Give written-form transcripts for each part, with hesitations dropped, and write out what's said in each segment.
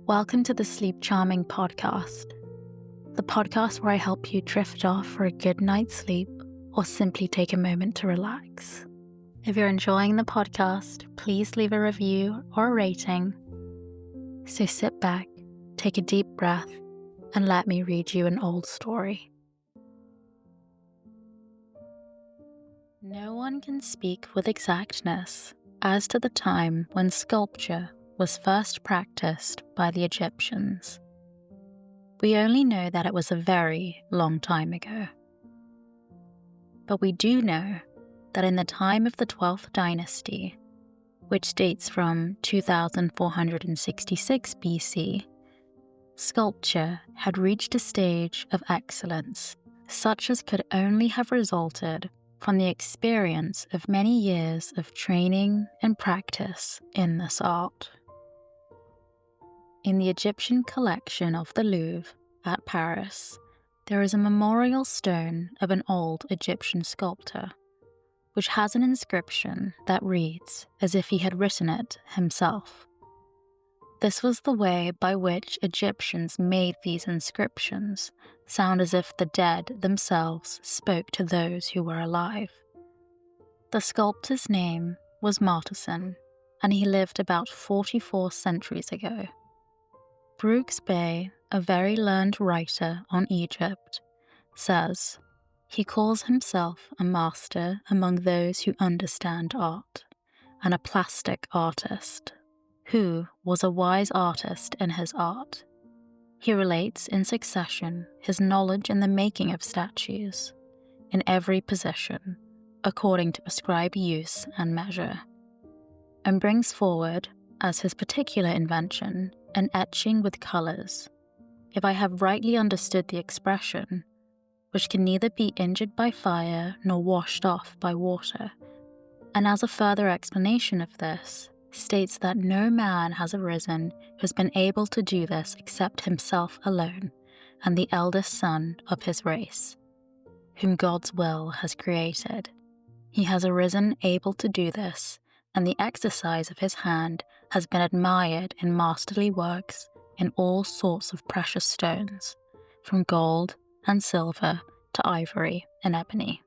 Welcome to the Sleep Charming podcast, the podcast where I help you drift off for a good night's sleep or simply take a moment to relax. If you're enjoying the podcast, please leave a review or a rating. So sit back, take a deep breath, and let me read you an old story. No one can speak with exactness as to the time when sculpture was first practiced by the Egyptians. We only know that it was a very long time ago. But we do know that in the time of the 12th dynasty, which dates from 2466 BC, sculpture had reached a stage of excellence such as could only have resulted from the experience of many years of training and practice in this art. In the Egyptian collection of the Louvre at Paris, there is a memorial stone of an old Egyptian sculptor, which has an inscription that reads as if he had written it himself. This was the way by which Egyptians made these inscriptions sound as if the dead themselves spoke to those who were alive. The sculptor's name was Martensen, and he lived about 44 centuries ago. Brooks Bay, a very learned writer on Egypt, says, he calls himself a master among those who understand art, and a plastic artist, who was a wise artist in his art. He relates in succession his knowledge in the making of statues, in every position, according to prescribed use and measure, and brings forward, as his particular invention, an etching with colours, if I have rightly understood the expression, which can neither be injured by fire nor washed off by water, and as a further explanation of this, states that no man has arisen who has been able to do this except himself alone, and the eldest son of his race, whom God's will has created. He has arisen able to do this, and the exercise of his hand has been admired in masterly works in all sorts of precious stones, from gold and silver to ivory and ebony.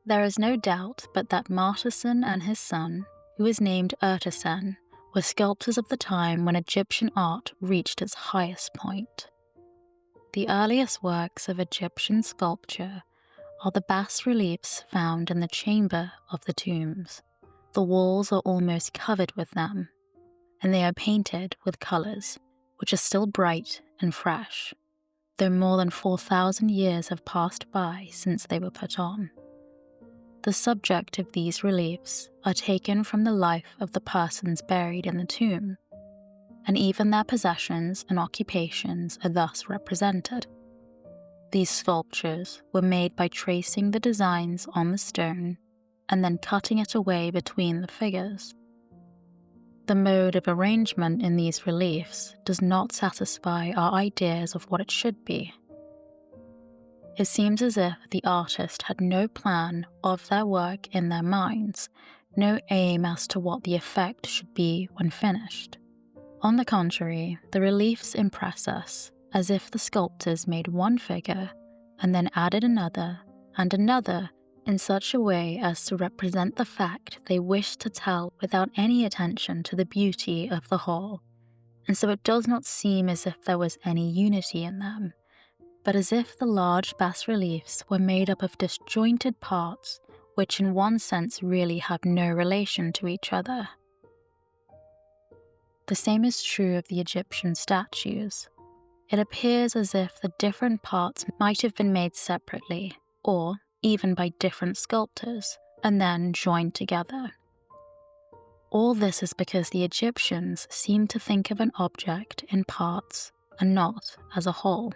There is no doubt but that Martensen and his son, who is named Ertesen, were sculptors of the time when Egyptian art reached its highest point. The earliest works of Egyptian sculpture are the bas-reliefs found in the chamber of the tombs. The walls are almost covered with them, and they are painted with colours, which are still bright and fresh, though more than 4,000 years have passed by since they were put on. The subject of these reliefs are taken from the life of the persons buried in the tomb, and even their possessions and occupations are thus represented. These sculptures were made by tracing the designs on the stone and then cutting it away between the figures. The mode of arrangement in these reliefs does not satisfy our ideas of what it should be. It seems as if the artist had no plan of their work in their minds, no aim as to what the effect should be when finished. On the contrary, the reliefs impress us as if the sculptors made one figure and then added another and another in such a way as to represent the fact they wished to tell without any attention to the beauty of the whole, and so it does not seem as if there was any unity in them, but as if the large bas-reliefs were made up of disjointed parts which in one sense really have no relation to each other. The same is true of the Egyptian statues. It appears as if the different parts might have been made separately, or even by different sculptors, and then joined together. All this is because the Egyptians seem to think of an object in parts and not as a whole.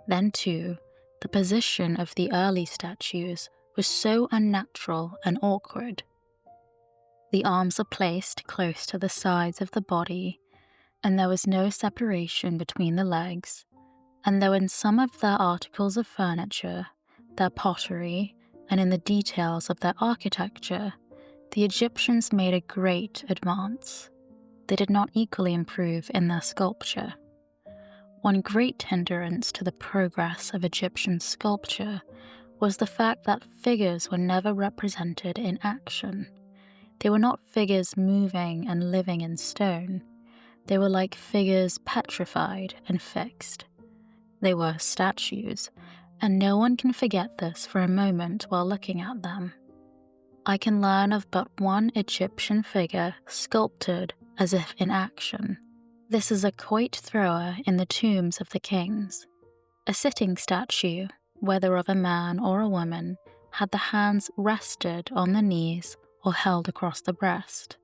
Then too, the position of the early statues was so unnatural and awkward. The arms are placed close to the sides of the body, and there was no separation between the legs, and though in some of their articles of furniture, their pottery, and in the details of their architecture, the Egyptians made a great advance. they did not equally improve in their sculpture. One great hindrance to the progress of Egyptian sculpture was the fact that figures were never represented in action. They were not figures moving and living in stone. They were like figures petrified and fixed. They were statues, and no one can forget this for a moment while looking at them. I can learn of but one Egyptian figure sculpted as if in action. This is a quoit thrower in the tombs of the kings. A sitting statue, whether of a man or a woman, had the hands rested on the knees or held across the breast.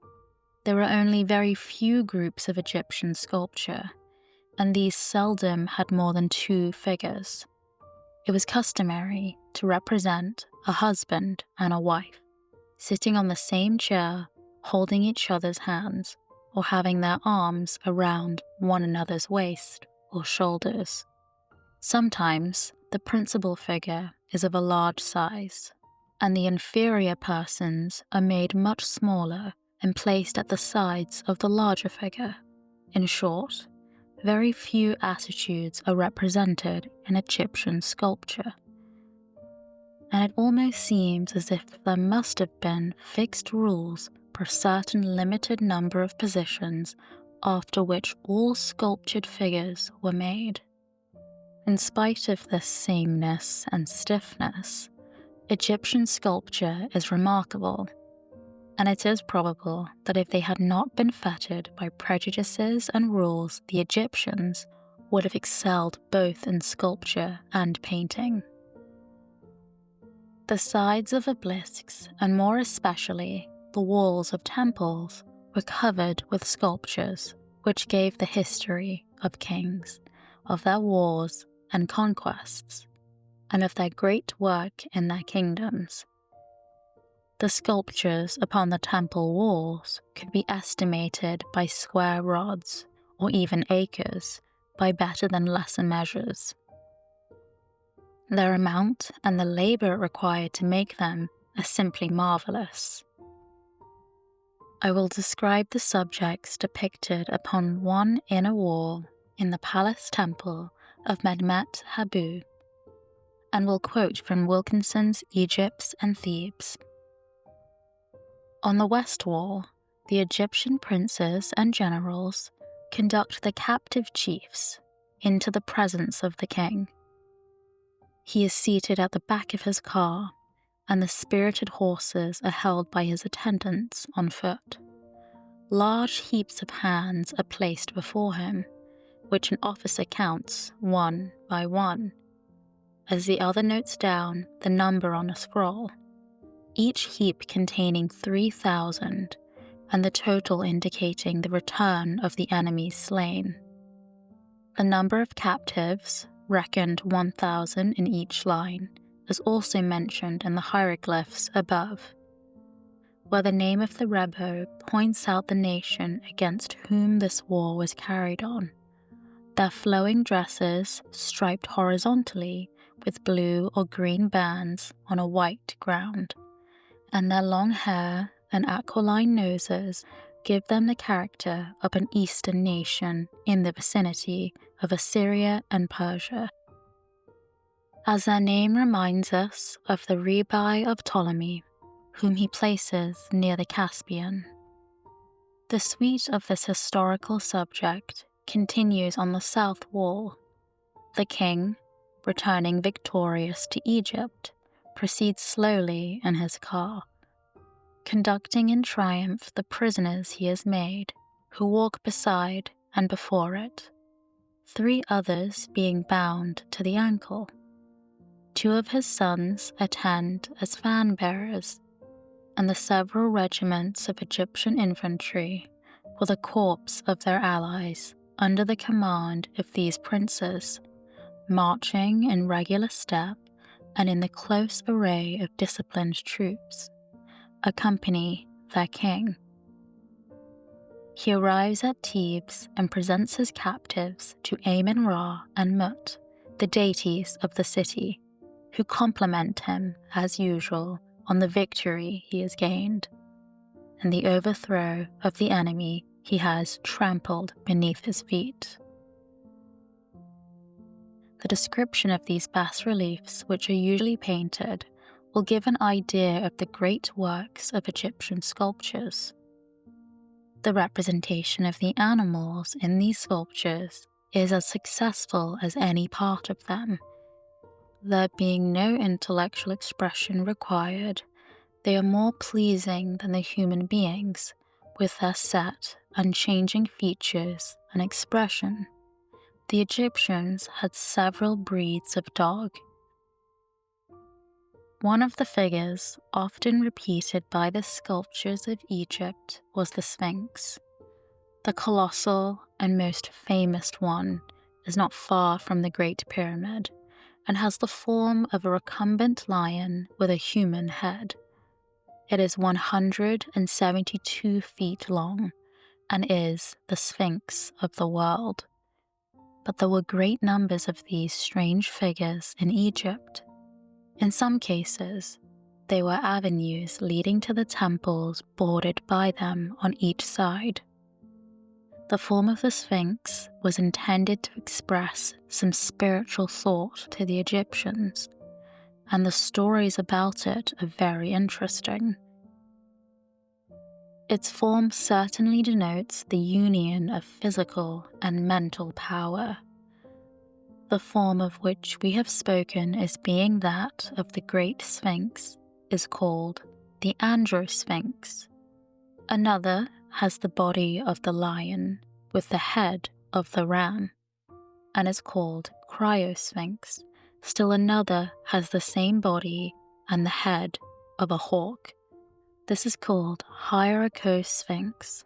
There are only very few groups of Egyptian sculpture, and these seldom had more than 2 figures. It was customary to represent a husband and a wife, sitting on the same chair, holding each other's hands, or having their arms around one another's waist or shoulders. Sometimes the principal figure is of a large size, and the inferior persons are made much smaller and placed at the sides of the larger figure. In short, very few attitudes are represented in Egyptian sculpture, and it almost seems as if there must have been fixed rules for a certain limited number of positions after which all sculptured figures were made. In spite of this sameness and stiffness, Egyptian sculpture is remarkable, and it is probable that if they had not been fettered by prejudices and rules, the Egyptians would have excelled both in sculpture and painting. The sides of obelisks, and more especially the walls of temples, were covered with sculptures which gave the history of kings, of their wars and conquests, and of their great work in their kingdoms. The sculptures upon the temple walls could be estimated by square rods, or even acres, by better than lesser measures. Their amount and the labor required to make them are simply marvelous. I will describe the subjects depicted upon one inner wall in the palace temple of Medmet Habu, and will quote from Wilkinson's Egypts and Thebes. On the west wall, the Egyptian princes and generals conduct the captive chiefs into the presence of the king. He is seated at the back of his car, and the spirited horses are held by his attendants on foot. Large heaps of hands are placed before him, which an officer counts one by one, as the other notes down the number on a scroll, each heap containing 3,000, and the total indicating the return of the enemies slain. The number of captives, reckoned 1,000 in each line, is also mentioned in the hieroglyphs above, where the name of the Rebbe points out the nation against whom this war was carried on. Their flowing dresses, striped horizontally with blue or green bands on a white ground, and their long hair and aquiline noses give them the character of an eastern nation in the vicinity of Assyria and Persia. As their name reminds us of the Rabbi of Ptolemy, whom he places near the Caspian. The suite of this historical subject continues on the south wall. The king, returning victorious to Egypt, proceeds slowly in his car, conducting in triumph the prisoners he has made, who walk beside and before it, 3 others being bound to the ankle. 2 of his sons attend as fan-bearers, and the several regiments of Egyptian infantry were the corps of their allies under the command of these princes, marching in regular step and in the close array of disciplined troops, accompany their king. He arrives at Thebes and presents his captives to Amun-Ra and Mut, the deities of the city, who compliment him, as usual, on the victory he has gained, and the overthrow of the enemy he he has trampled beneath his feet. The description of these bas-reliefs, which are usually painted, will give an idea of the great works of Egyptian sculptures. The representation of the animals in these sculptures is as successful as any part of them. There being no intellectual expression required, they are more pleasing than the human beings, with their set, unchanging features and expression. The Egyptians had several breeds of dog. One of the figures, often repeated by the sculptures of Egypt, was the Sphinx. The colossal and most famous one is not far from the Great Pyramid and has the form of a recumbent lion with a human head. It is 172 feet long and is the Sphinx of the world. But there were great numbers of these strange figures in Egypt. In some cases, they were avenues leading to the temples bordered by them on each side. The form of the Sphinx was intended to express some spiritual thought to the Egyptians, and the stories about it are very interesting. Its form certainly denotes the union of physical and mental power. The form of which we have spoken as being that of the Great Sphinx is called the Androsphinx. Another has the body of the lion with the head of the ram and is called Cryosphinx. Still another has the same body and the head of a hawk. This is called Hierarchosphinx.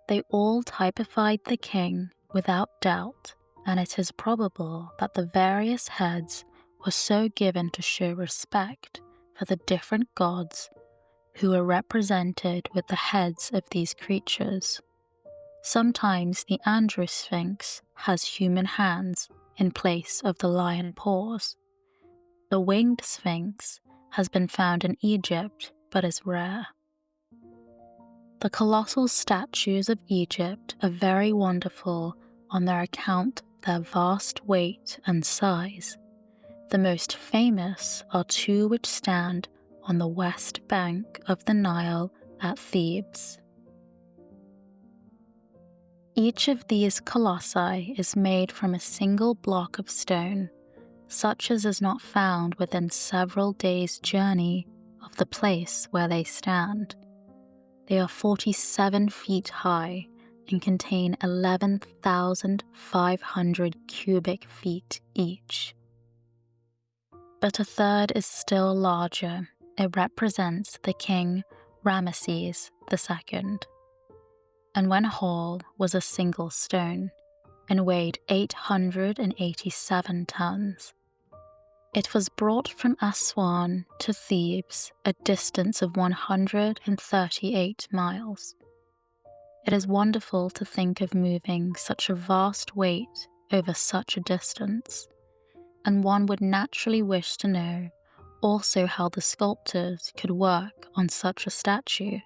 They all typified the king without doubt, and it is probable that the various heads were so given to show respect for the different gods who are represented with the heads of these creatures. Sometimes the Androsphinx has human hands in place of the lion paws. The winged sphinx has been found in Egypt but is rare. The colossal statues of Egypt are very wonderful on their account of their vast weight and size. The most famous are two which stand on the west bank of the Nile at Thebes. Each of these colossi is made from a single block of stone, such as is not found within several days' journey of the place where they stand. They are 47 feet high and contain 11,500 cubic feet each. But a third is still larger. It represents the king Ramesses II, and when whole was a single stone and weighed 887 tons. It was brought from Aswan to Thebes, a distance of 138 miles. It is wonderful to think of moving such a vast weight over such a distance, and one would naturally wish to know also how the sculptors could work on such a statue.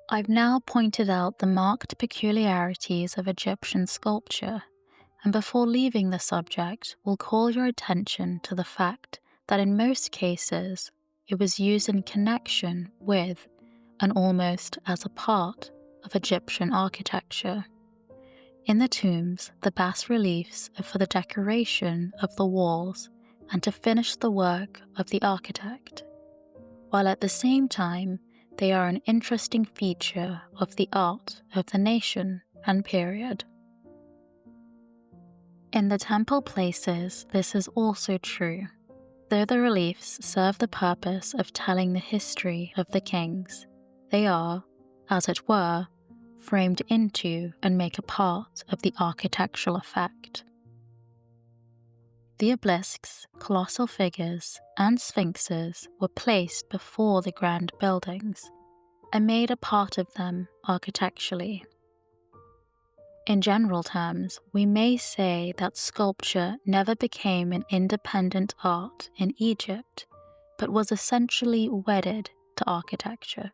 I've now pointed out the marked peculiarities of Egyptian sculpture, and before leaving the subject, will call your attention to the fact that in most cases it was used in connection with and almost as a part of Egyptian architecture. In the tombs, the bas-reliefs are for the decoration of the walls and to finish the work of the architect, while at the same time they are an interesting feature of the art of the nation and period. In the temple places, this is also true, though the reliefs serve the purpose of telling the history of the kings. They are, as it were, framed into and make a part of the architectural effect. The obelisks, colossal figures, and sphinxes were placed before the grand buildings and made a part of them architecturally. In general terms, we may say that sculpture never became an independent art in Egypt, but was essentially wedded to architecture.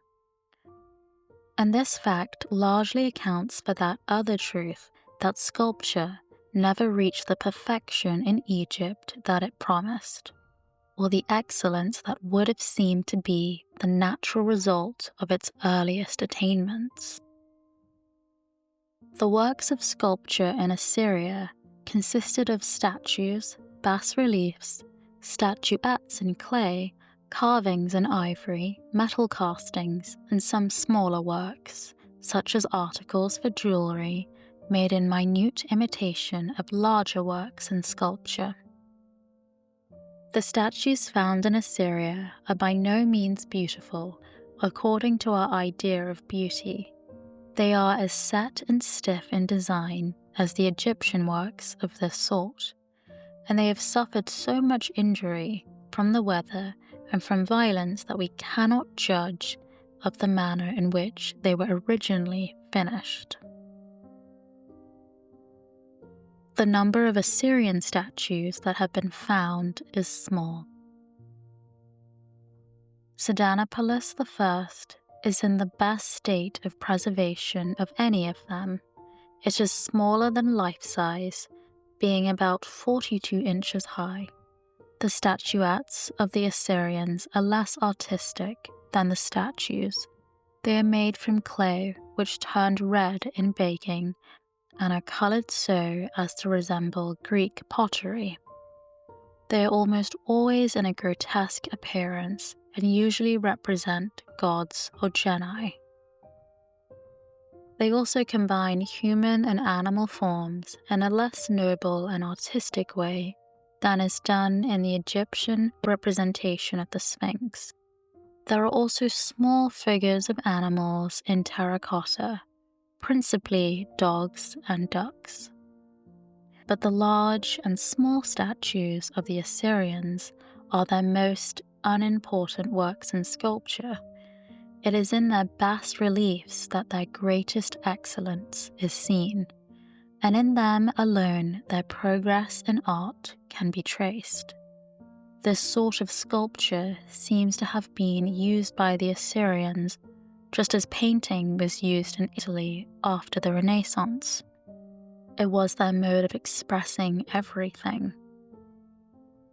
And this fact largely accounts for that other truth that sculpture never reached the perfection in Egypt that it promised, or the excellence that would have seemed to be the natural result of its earliest attainments. The works of sculpture in Assyria consisted of statues, bas-reliefs, statuettes in clay, carvings in ivory, metal castings, and some smaller works, such as articles for jewelry, made in minute imitation of larger works in sculpture. The statues found in Assyria are by no means beautiful, according to our idea of beauty. They are as set and stiff in design as the Egyptian works of this sort, and they have suffered so much injury from the weather and from violence that we cannot judge of the manner in which they were originally finished. The number of Assyrian statues that have been found is small. Sardanapalus I is in the best state of preservation of any of them. It is smaller than life-size, being about 42 inches high. The statuettes of the Assyrians are less artistic than the statues. They are made from clay which turned red in baking and are colored so as to resemble Greek pottery. They are almost always in a grotesque appearance and usually represent gods or genii. They also combine human and animal forms in a less noble and artistic way than is done in the Egyptian representation of the Sphinx. There are also small figures of animals in terracotta, principally dogs and ducks. But the large and small statues of the Assyrians are their most unimportant works in sculpture. It is in their bas-reliefs that their greatest excellence is seen, and in them alone their progress in art can be traced. This sort of sculpture seems to have been used by the Assyrians just as painting was used in Italy after the Renaissance. It was their mode of expressing everything.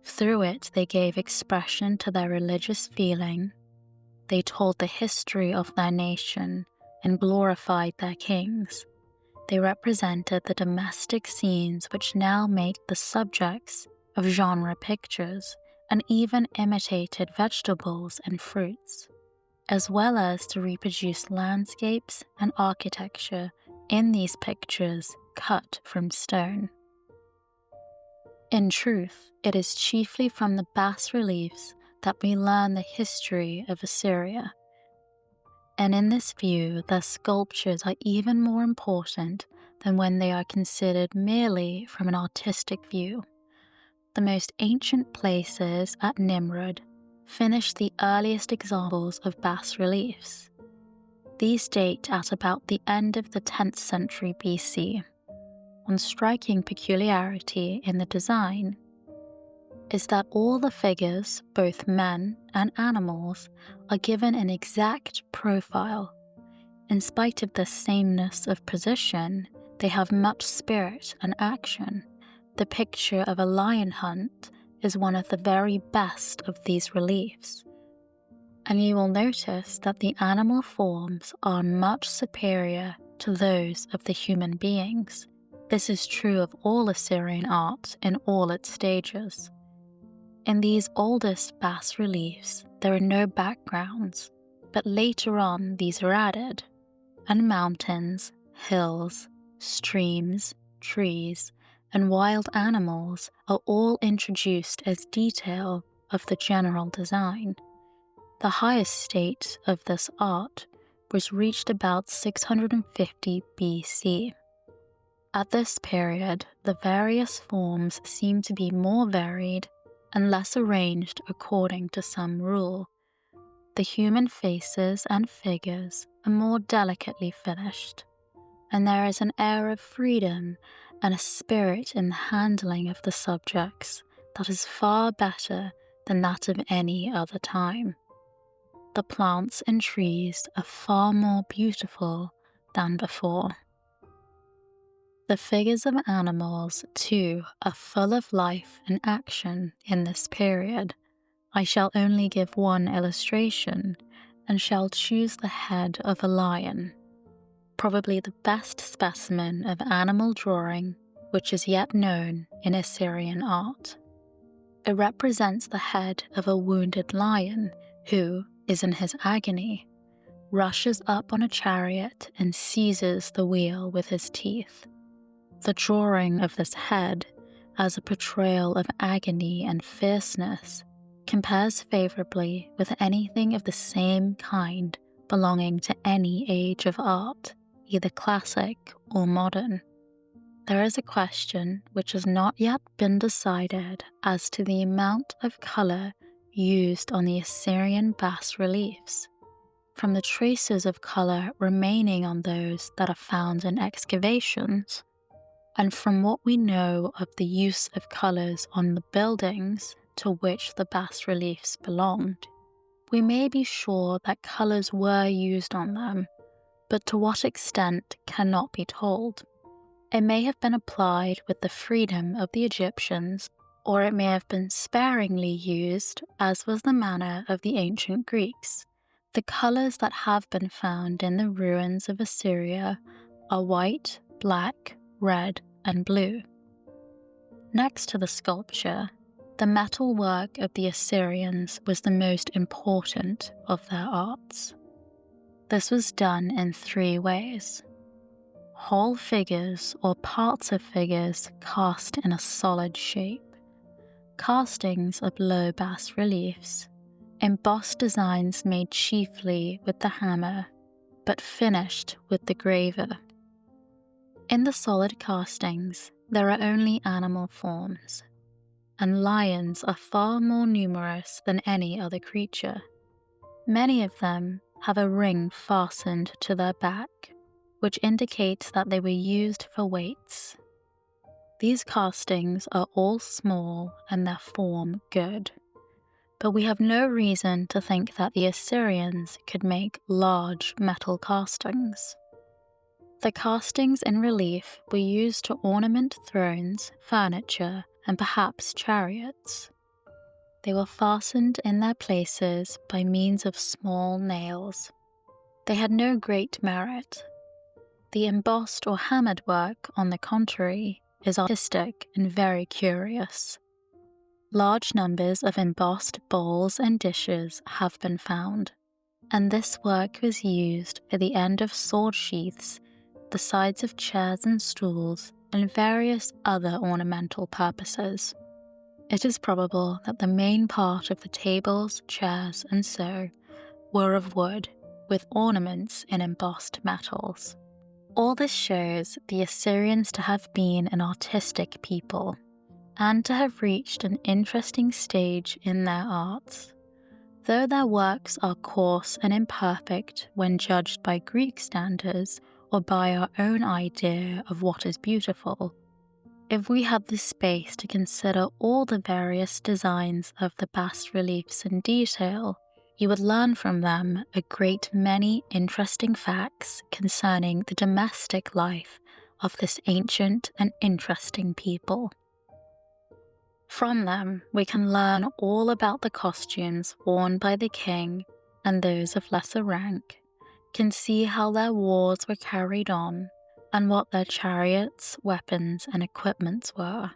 Through it, they gave expression to their religious feeling. They told the history of their nation and glorified their kings. They represented the domestic scenes which now make the subjects of genre pictures, and even imitated vegetables and fruits, as well as to reproduce landscapes and architecture in these pictures cut from stone. In truth, it is chiefly from the bas-reliefs that we learn the history of Assyria. And in this view, their sculptures are even more important than when they are considered merely from an artistic view. The most ancient places at Nimrud furnish the earliest examples of bas-reliefs. These date at about the end of the 10th century BC. One striking peculiarity in the design is that all the figures, both men and animals, are given an exact profile. In spite of the sameness of position, they have much spirit and action. The picture of a lion hunt is one of the very best of these reliefs. And you will notice that the animal forms are much superior to those of the human beings. This is true of all Assyrian art in all its stages. In these oldest bas-reliefs, there are no backgrounds, but later on these are added, and mountains, hills, streams, trees, and wild animals are all introduced as detail of the general design. The highest state of this art was reached about 650 BC. At this period, the various forms seem to be more varied and less arranged according to some rule. The human faces and figures are more delicately finished, and there is an air of freedom and a spirit in the handling of the subjects that is far better than that of any other time. the plants and trees are far more beautiful than before. The figures of animals, too, are full of life and action in this period. I shall only give one illustration, and shall choose the head of a lion, probably the best specimen of animal drawing which is yet known in Assyrian art. It represents the head of a wounded lion who is in his agony, rushes up on a chariot and seizes the wheel with his teeth. The drawing of this head, as a portrayal of agony and fierceness, compares favorably with anything of the same kind belonging to any age of art, either classic or modern. There is a question which has not yet been decided as to the amount of color used on the Assyrian bas-reliefs. From the traces of color remaining on those that are found in excavations, and from what we know of the use of colors on the buildings to which the bas-reliefs belonged, we may be sure that colors were used on them, but to what extent cannot be told. It may have been applied with the freedom of the Egyptians, or it may have been sparingly used, as was the manner of the ancient Greeks. The colors that have been found in the ruins of Assyria are white, black, red, and blue. Next to the sculpture, the metal work of the Assyrians was the most important of their arts. This was done in 3 ways. Whole figures or parts of figures cast in a solid shape, castings of low bas-reliefs, embossed designs made chiefly with the hammer, but finished with the graver. In the solid castings, there are only animal forms, and lions are far more numerous than any other creature. Many of them have a ring fastened to their back, which indicates that they were used for weights. These castings are all small and their form good, but we have no reason to think that the Assyrians could make large metal castings. The castings in relief were used to ornament thrones, furniture, and perhaps chariots. They were fastened in their places by means of small nails. They had no great merit. The embossed or hammered work, on the contrary, is artistic and very curious. Large numbers of embossed bowls and dishes have been found, and this work was used for the end of sword sheaths, the sides of chairs and stools, and various other ornamental purposes. It is probable that the main part of the tables, chairs, and so were of wood, with ornaments in embossed metals. All this shows the Assyrians to have been an artistic people, and to have reached an interesting stage in their arts. Though their works are coarse and imperfect when judged by Greek standards or by our own idea of what is beautiful, if we had the space to consider all the various designs of the bas-reliefs in detail, you would learn from them a great many interesting facts concerning the domestic life of this ancient and interesting people. From them, we can learn all about the costumes worn by the king and those of lesser rank, can see how their wars were carried on, and what their chariots, weapons, and equipments were,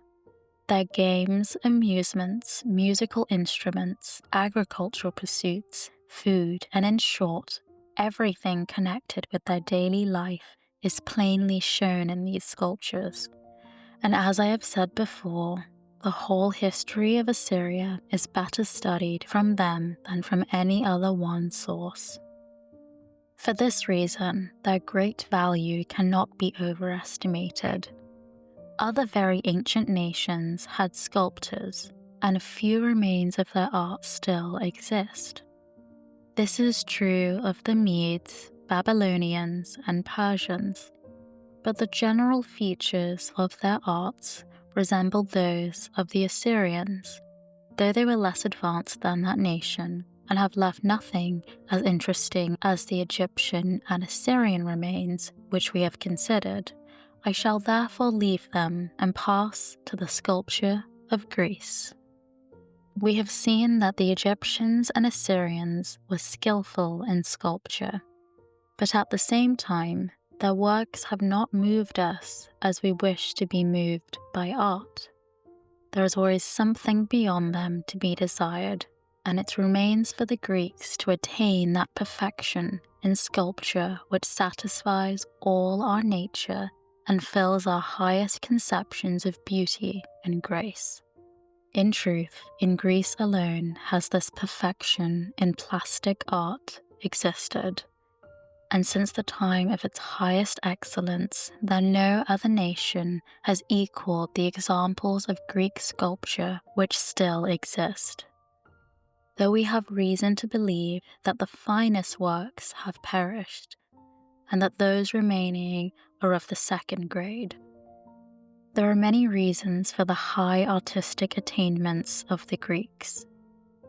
their games, amusements, musical instruments, agricultural pursuits, food, and in short, everything connected with their daily life is plainly shown in these sculptures. And as I have said before, the whole history of Assyria is better studied from them than from any other one source. For this reason, their great value cannot be overestimated. Other very ancient nations had sculptors, and a few remains of their art still exist. This is true of the Medes, Babylonians, and Persians, but the general features of their arts resembled those of the Assyrians, though they were less advanced than that nation and have left nothing as interesting as the Egyptian and Assyrian remains which we have considered, I shall therefore leave them and pass to the sculpture of Greece. We have seen that the Egyptians and Assyrians were skillful in sculpture, but at the same time, their works have not moved us as we wish to be moved by art. There is always something beyond them to be desired, and it remains for the Greeks to attain that perfection in sculpture which satisfies all our nature and fills our highest conceptions of beauty and grace. In truth, in Greece alone has this perfection in plastic art existed, and since the time of its highest excellence, then no other nation has equaled the examples of Greek sculpture which still exist. Though we have reason to believe that the finest works have perished, and that those remaining are of the second grade. There are many reasons for the high artistic attainments of the Greeks,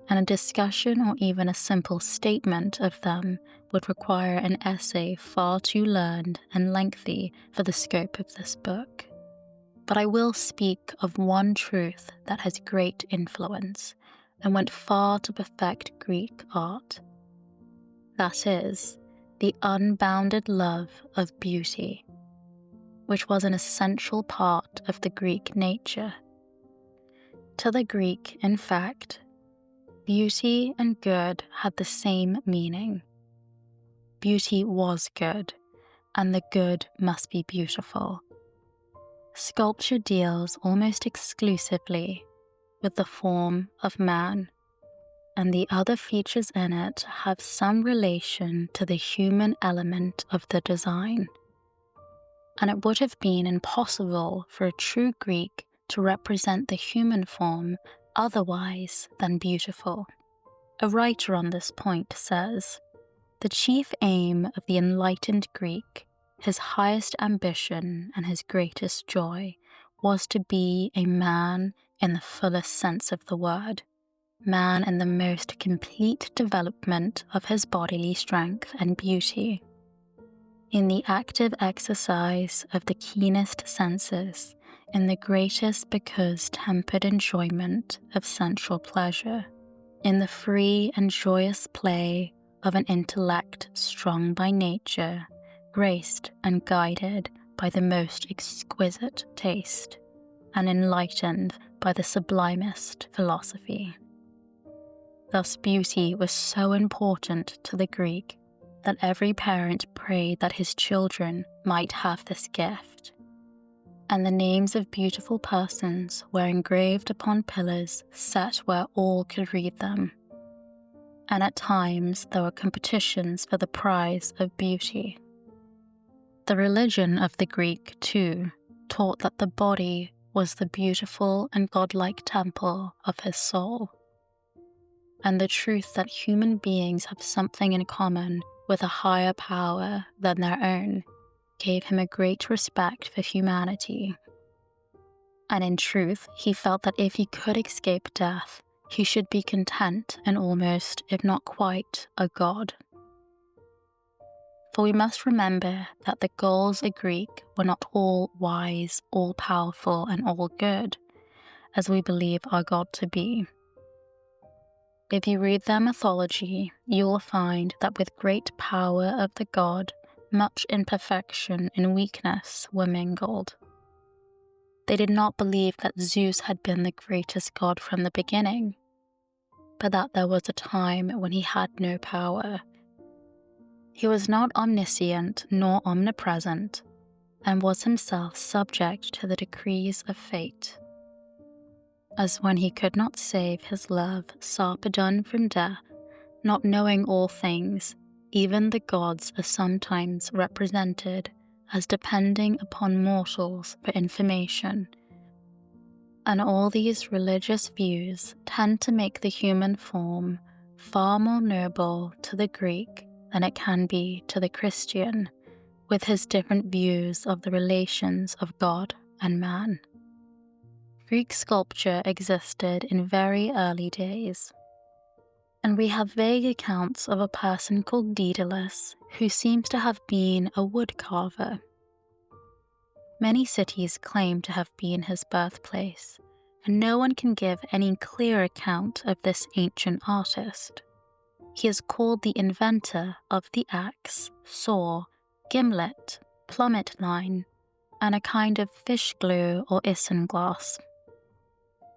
and a discussion or even a simple statement of them would require an essay far too learned and lengthy for the scope of this book. But I will speak of one truth that has great influence and went far to perfect Greek art. That is, the unbounded love of beauty, which was an essential part of the Greek nature. To the Greek, in fact, beauty and good had the same meaning. Beauty was good, and the good must be beautiful. Sculpture deals almost exclusively with the form of man, and the other features in it have some relation to the human element of the design. And it would have been impossible for a true Greek to represent the human form otherwise than beautiful. A writer on this point says, "The chief aim of the enlightened Greek, his highest ambition and his greatest joy, was to be a man in the fullest sense of the word, man in the most complete development of his bodily strength and beauty, in the active exercise of the keenest senses, in the greatest because tempered enjoyment of sensual pleasure, in the free and joyous play of an intellect strong by nature, graced and guided by the most exquisite taste, and enlightened by the sublimest philosophy." Thus beauty was so important to the Greek that every parent prayed that his children might have this gift, and the names of beautiful persons were engraved upon pillars set where all could read them. And at times there were competitions for the prize of beauty. The religion of the Greek, too, taught that the body was the beautiful and godlike temple of his soul, and the truth that human beings have something in common with a higher power than their own gave him a great respect for humanity. And in truth, he felt that if he could escape death, he should be content and almost, if not quite, a god. For we must remember that the Gauls of Greek were not all wise, all powerful, and all good, as we believe our God to be. If you read their mythology, you will find that with great power of the god, much imperfection and weakness were mingled. They did not believe that Zeus had been the greatest god from the beginning, but that there was a time when he had no power. He was not omniscient nor omnipresent, and was himself subject to the decrees of fate. As when he could not save his love Sarpedon from death, not knowing all things, even the gods are sometimes represented as depending upon mortals for information. And all these religious views tend to make the human form far more noble to the Greek than it can be to the Christian, with his different views of the relations of God and man. Greek sculpture existed in very early days. and we have vague accounts of a person called Daedalus who seems to have been a woodcarver. Many cities claim to have been his birthplace, and no one can give any clear account of this ancient artist. He is called the inventor of the axe, saw, gimlet, plummet line, and a kind of fish glue or isinglass.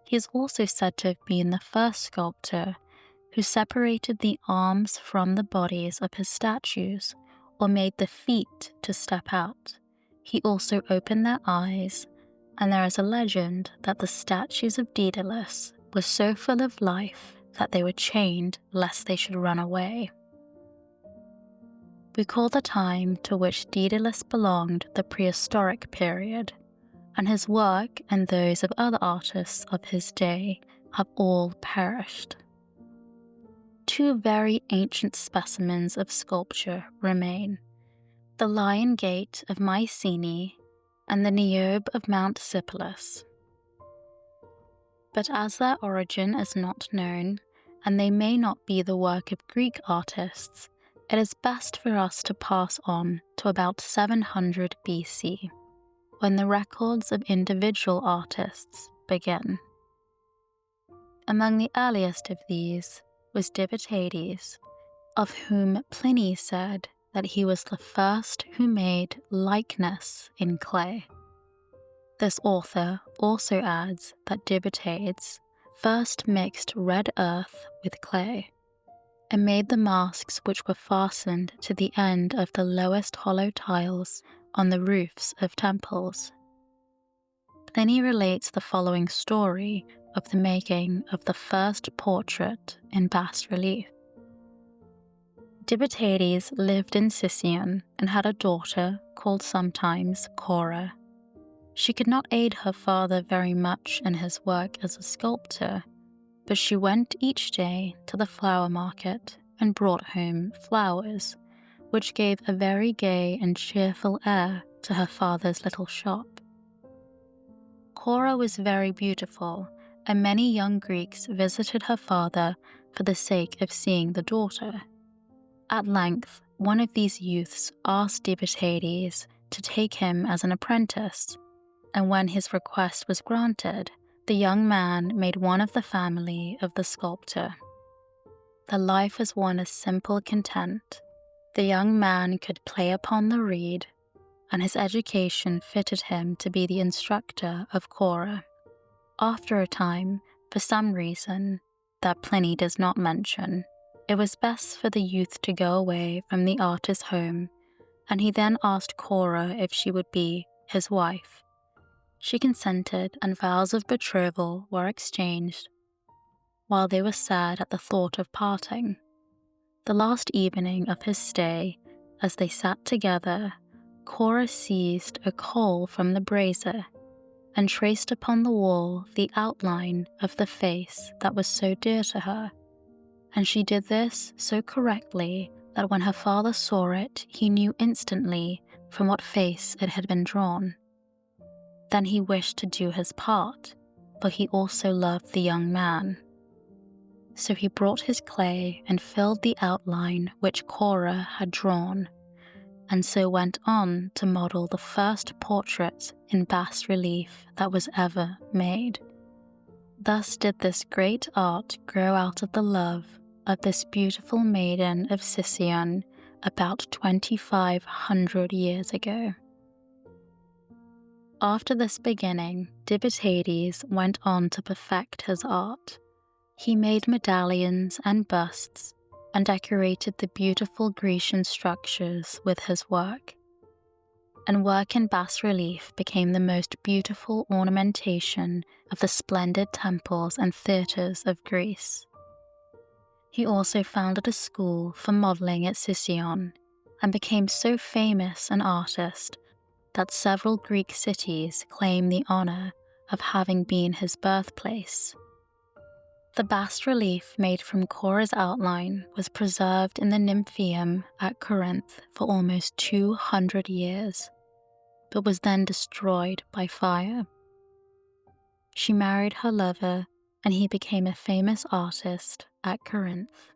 He is also said to have been the first sculptor who separated the arms from the bodies of his statues or made the feet to step out. He also opened their eyes, and there is a legend that the statues of Daedalus were so full of life that they were chained lest they should run away. We call the time to which Daedalus belonged the prehistoric period, and his work and those of other artists of his day have all perished. Two very ancient specimens of sculpture remain: the Lion Gate of Mycenae and the Niobe of Mount Sipylus. But as their origin is not known, and they may not be the work of Greek artists, it is best for us to pass on to about 700 BC, when the records of individual artists begin. Among the earliest of these was Diphitades, of whom Pliny said that he was the first who made likeness in clay. This author also adds that Diphitades first mixed red earth with clay, and made the masks which were fastened to the end of the lowest hollow tiles on the roofs of temples. Pliny relates the following story of the making of the first portrait in bas relief. Diphitades lived in Sicyon and had a daughter called sometimes Cora. She could not aid her father very much in his work as a sculptor, but she went each day to the flower market and brought home flowers, which gave a very gay and cheerful air to her father's little shop. Cora was very beautiful, and many young Greeks visited her father for the sake of seeing the daughter. At length, one of these youths asked Diphitades to take him as an apprentice, and when his request was granted, the young man made one of the family of the sculptor. Their life was one of simple content. The young man could play upon the reed, and his education fitted him to be the instructor of Cora. After a time, for some reason that Pliny does not mention, it was best for the youth to go away from the artist's home, and he then asked Cora if she would be his wife. She consented, and vows of betrothal were exchanged, while they were sad at the thought of parting. The last evening of his stay, as they sat together, Cora seized a coal from the brazier and traced upon the wall the outline of the face that was so dear to her, and she did this so correctly that when her father saw it, he knew instantly from what face it had been drawn. Then he wished to do his part, for he also loved the young man. So he brought his clay and filled the outline which Cora had drawn, and so went on to model the first portrait in bas relief that was ever made. Thus did this great art grow out of the love of this beautiful maiden of Sicyon about 2,500 years ago. After this beginning, Diphitades went on to perfect his art. He made medallions and busts, and decorated the beautiful Grecian structures with his work. And work in bas relief became the most beautiful ornamentation of the splendid temples and theatres of Greece. He also founded a school for modelling at Sicyon, and became so famous an artist that several Greek cities claim the honour of having been his birthplace. The bas relief made from Cora's outline was preserved in the Nymphaeum at Corinth for almost 200 years, but was then destroyed by fire. She married her lover, and he became a famous artist at Corinth.